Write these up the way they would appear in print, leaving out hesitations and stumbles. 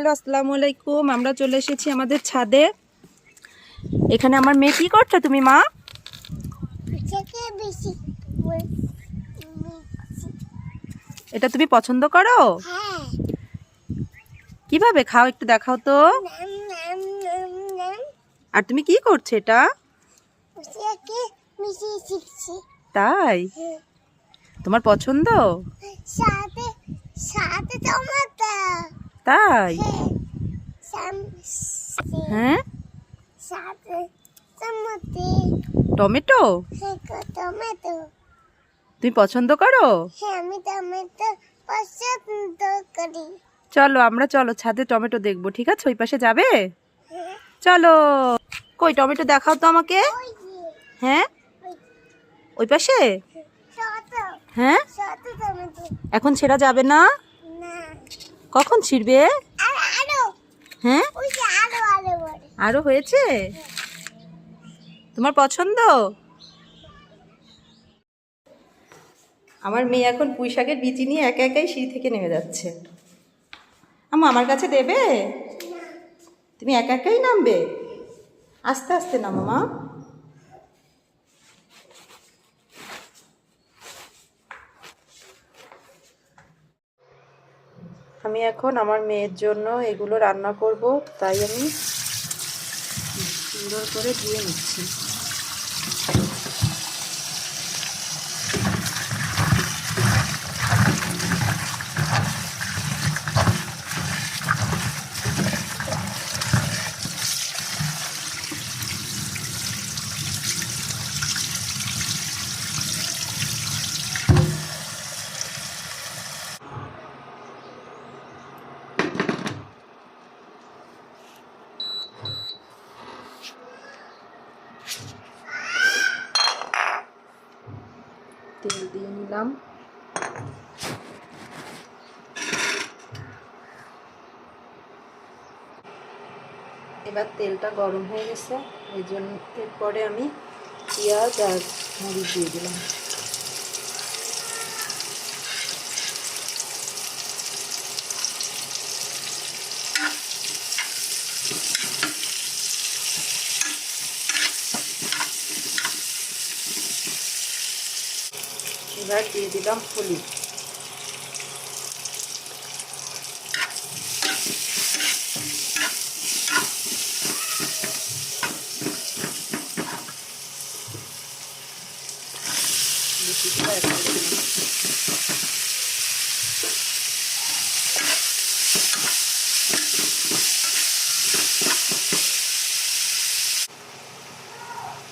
Hello, আসসালামু আলাইকুম। আমরা চলে এসেছি আমাদের ছাদে। এখানে আমার মেয়ে কি করছো তুমি মা? এটা তুমি পছন্দ করো? কিভাবে খাও একটু দেখাও তো। আর তুমি কি করছো এটা? তাই তোমার পছন্দ? তাই হ্যাঁ, টমেটো তুমি পছন্দ করো? চলো আমরা ছাদে টমেটো দেখবো, ঠিক আছে? ওই পাশে যাবে? চলো। কই টমেটো দেখাও তো আমাকে। হ্যাঁ, ওই পাশে। হ্যাঁ, এখন ছেঁড়া যাবে না? কখন ছিঁড়বে? হ্যাঁ, আরো হয়েছে? তোমার পছন্দ? আমার মেয়ে এখন পুঁই শাকের বিচি নিয়ে একা একাই সিঁড়ি থেকে নেমে যাচ্ছে। আম্মা আমার কাছে দেবে? তুমি একা একাই নামবে? আস্তে আস্তে নামো মা। আমি এখন আমার মেয়ের জন্য এগুলো রান্না করব, তাই আমি সুন্দর করে ধুয়ে নিচ্ছি। তেল দিয়ে নিলাম। এবার তেলটা গরম হয়ে গেছে, এই জন্য এরপরে আমি পেঁয়াজ আর মরিচ দিয়ে দিলাম। এবার দিয়ে দিলাম হলুদ।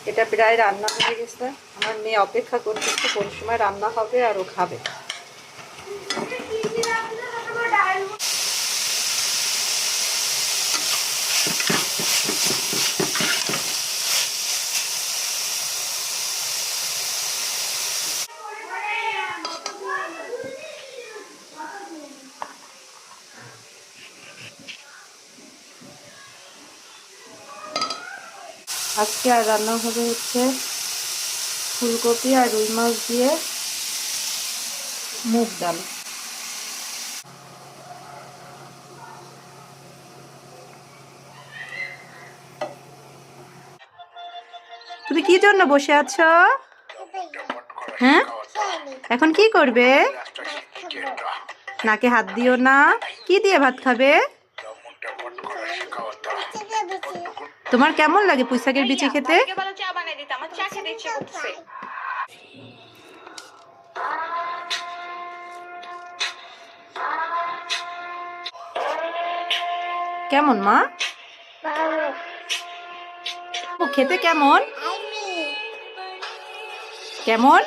এটা প্রায় রান্না হয়ে গেছে। আমার মেয়ে অপেক্ষা করতেছে কোন সময় রান্না হবে আর ও খাবে। আজকে আর রান্না হবে হচ্ছে ফুলকপি আর রুই মাছ দিয়ে মুগ ডাল। তুমি কি জন্য বসে আছো? হ্যাঁ, এখন কি করবে? নাকে হাত দিও না। কি দিয়ে ভাত খাবে? তোমার কেমন লাগে পুঁই শাকের বিচি খেতে? কেমন মা? খেতে কেমন? কেমন?